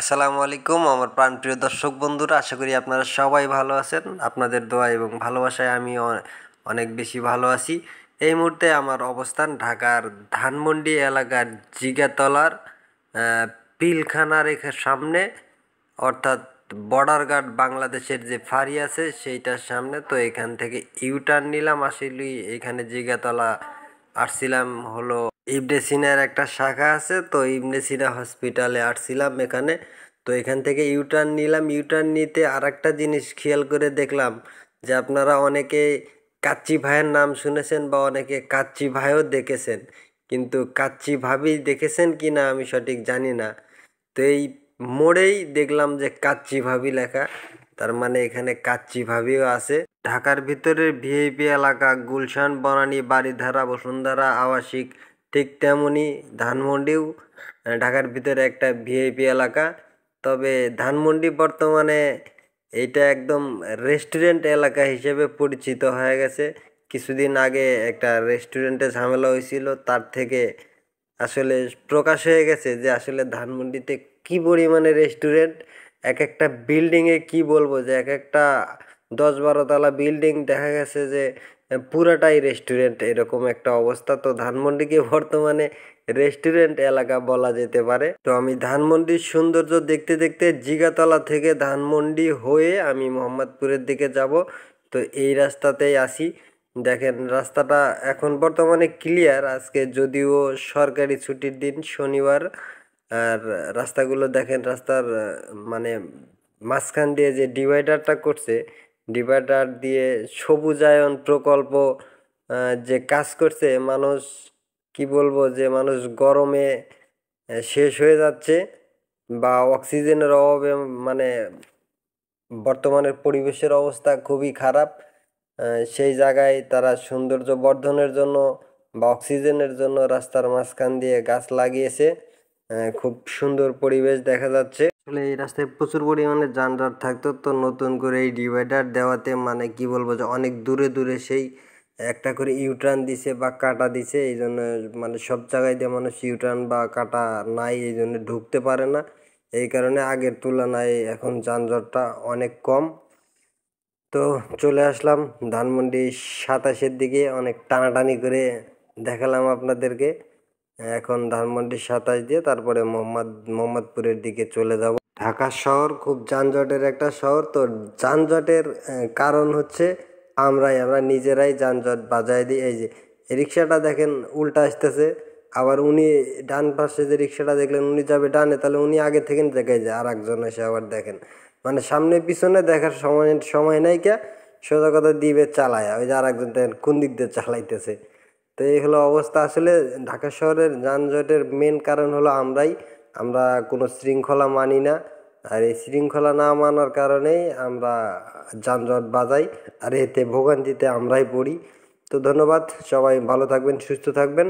আসসালামু আলাইকুম আমার প্রাণপ্রিয় দর্শক বন্ধুরা, আশা করি আপনারা সবাই ভালো আছেন। আপনাদের দোয়া এবং ভালোবাসায় আমি অনেক বেশি ভালো আছি। এই মুহূর্তে আমার অবস্থান ঢাকার ধানমন্ডি এলাকার জিগাতলার পিলখানার সামনে, অর্থাৎ বর্ডার গার্ড বাংলাদেশের যে ফাঁড়ি আছে সেইটার সামনে। তো এখান থেকে ইউটার্ন নিলাম, আসলে এখানে জিগাতলা আসছিলাম হলো ইবনে সিনার একটা শাখা আছে, তো ইবনে সিনা হসপিটালে আসছিলাম এখানে। তো এখান থেকে ইউটার্ন নিলাম, ইউটার্ন নিতে আর একটা জিনিস খেয়াল করে দেখলাম যে আপনারা অনেকে কাচ্চি ভাইয়ের নাম শুনেছেন বা অনেকে কাচ্চি ভাইও দেখেছেন, কিন্তু কাচ্চি ভাবি দেখেছেন কি না আমি সঠিক জানি না। তো এই মোড়েই দেখলাম যে কাচ্চি ভাবি লেখা, তার মানে এখানে কাচ্চি ভাবিও আছে। ঢাকার ভিতরের ভিআইপি এলাকা গুলশান, বনানী, বারিধারা, বসুন্ধরা, আবাসিক, ঠিক তেমনি ধানমন্ডিও ঢাকার ভিতরে একটা ভিআইপি এলাকা। তবে ধানমন্ডি বর্তমানে এইটা একদম রেস্টুরেন্ট এলাকা হিসেবে পরিচিত হয়ে গেছে। কিছুদিন আগে একটা রেস্টুরেন্টে ঝামেলা হয়েছিল, তার থেকে আসলে প্রকাশ হয়ে গেছে যে আসলে ধানমন্ডিতে কি পরিমাণে রেস্টুরেন্ট। এক একটা বিল্ডিংয়ে কি বলবো যে এক একটা 10-12 তলা বিল্ডিং দেখা গেছে যে পুরাটাই রেস্টুরেন্ট, এরকম একটা অবস্থা। তো ধানমন্ডিকে বর্তমানে রেস্টুরেন্ট এলাকা বলা যেতে পারে। তো আমি ধানমন্ডির সৌন্দর্য দেখতে দেখতে জিগাতলা থেকে ধানমন্ডি হয়ে আমি মোহাম্মদপুরের দিকে যাব। তো এই রাস্তাতেই আসি। দেখেন রাস্তাটা এখন বর্তমানে ক্লিয়ার, আজকে যদিও সরকারি ছুটির দিন শনিবার। আর রাস্তাগুলো দেখেন, রাস্তার মানে মাঝখান দিয়ে যে ডিভাইডারটা করছে, ডিভাইডার দিয়ে সবুজায়ন প্রকল্প যে কাজ করছে, মানুষ কি বলবো যে মানুষ গরমে শেষ হয়ে যাচ্ছে বা অক্সিজেনের অভাবে, মানে বর্তমানের পরিবেশের অবস্থা খুবই খারাপ। সেই জায়গায় তারা সৌন্দর্য বর্ধনের জন্য বা অক্সিজেনের জন্য রাস্তার মাঝখান দিয়ে গাছ লাগিয়েছে। খুব সুন্দর পরিবেশ দেখা যাচ্ছে। আসলে এই রাস্তায় প্রচুর পরিমাণে যানজট থাকতো, তো নতুন করে এই ডিভাইডার দেওয়াতে মানে কি বলবো যে অনেক দূরে দূরে সেই একটা করে ইউটার্ন দিছে বা কাটা দিছে, এই জন্য মানে সব জায়গায় দিয়ে মানুষ ইউটার্ন বা কাটা নাই, এই জন্য ঢুকতে পারে না। এই কারণে আগের তুলনায় এখন যানজটটা অনেক কম। তো চলে আসলাম ধানমন্ডি 27-এর দিকে, অনেক টানাটানি করে দেখালাম আপনাদেরকে। এখন ধানমন্ডি 27 দিয়ে তারপরে মোহাম্মদপুরের দিকে চলে যাব। ঢাকা শহর খুব যানজটের একটা শহর। তো যানজটের কারণ হচ্ছে আমরা নিজেরাই যানজট বাজায় দিই। এই যে রিক্সাটা দেখেন উল্টা আসতেছে, আবার উনি ডান পাশে যে রিক্সাটা দেখলেন উনি যাবে ডানে, তাহলে উনি আগে থেকে দেখায় যায়, আর একজন এসে আবার দেখেন মানে সামনে পিছনে দেখার সময় নাই কে, সোজা কথা দিবে চালায়, ওই যে আর একজন দেখেন কোন দিক দিয়ে চালাইতেছে। তো এই হলো অবস্থা। আসলে ঢাকা শহরের যানজটের মেন কারণ হলো আমরা কোনো শৃঙ্খলা মানি না। আর এই শৃঙ্খলা না মানার কারণেই আমরা যানজট বাজাই, আর এতে ভোগান্তিতে আমরাই পড়ি। তো ধন্যবাদ, সবাই ভালো থাকবেন, সুস্থ থাকবেন।